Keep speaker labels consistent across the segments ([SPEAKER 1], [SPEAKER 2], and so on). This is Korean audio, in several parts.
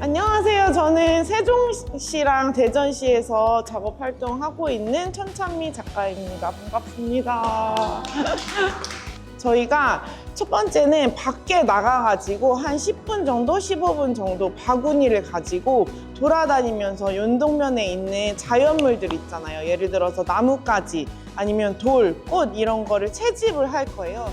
[SPEAKER 1] 안녕하세요. 저는 세종시랑 대전시에서 작업 활동하고 있는 천찬미 작가입니다. 반갑습니다. 저희가 첫 번째는 밖에 나가가지고 한 10분 정도, 15분 정도 바구니를 가지고 돌아다니면서 연동면에 있는 자연물들 있잖아요. 예를 들어서 나뭇가지, 아니면 돌, 꽃 이런 거를 채집을 할 거예요.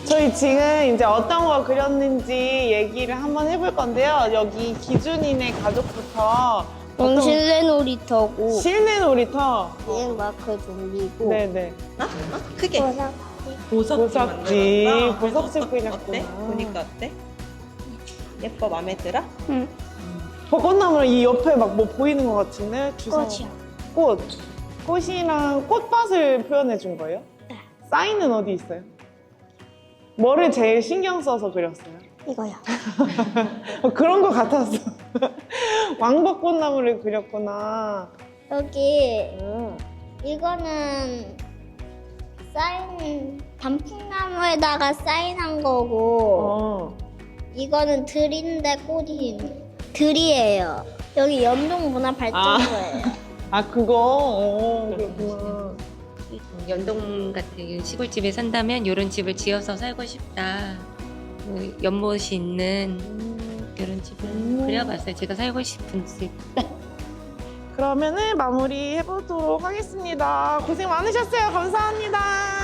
[SPEAKER 1] 저희 지금 이제 어떤 거 그렸는지 얘기를 한번 해볼 건데요. 여기 기준인의 가족부터
[SPEAKER 2] 실내 놀이터고
[SPEAKER 1] 실내 놀이터,
[SPEAKER 2] 비행 마크 좀비고
[SPEAKER 1] 네네,
[SPEAKER 3] 크게
[SPEAKER 1] 보석지, 보석지
[SPEAKER 3] 어때?
[SPEAKER 1] 그렸구나.
[SPEAKER 3] 보니까 어때? 예뻐? 마음에 들어?
[SPEAKER 2] 응.
[SPEAKER 1] 벚꽃나무랑 이 옆에 막 뭐 보이는 것 같은데?
[SPEAKER 2] 꽃이요.
[SPEAKER 1] 꽃이랑 꽃밭을 표현해 준 거예요?
[SPEAKER 2] 네.
[SPEAKER 1] 사인은 어디 있어요? 뭐를 제일 신경 써서 그렸어요?
[SPEAKER 2] 이거요.
[SPEAKER 1] 그런 거 같았어. 왕벚꽃나무를 그렸구나.
[SPEAKER 2] 여기 이거는 사인 단풍나무에다가 사인한 거고 이거는 들인데 꽃이 들이에요. 여기 연동문화발전소예요.
[SPEAKER 1] 그거? 그렇구나.
[SPEAKER 4] 연동 같은 시골집에 산다면 이런 집을 지어서 살고 싶다. 뭐 연못이 있는 이런 집을 그려봤어요. 제가 살고 싶은 집.
[SPEAKER 1] 그러면은 마무리 해보도록 하겠습니다. 고생 많으셨어요. 감사합니다.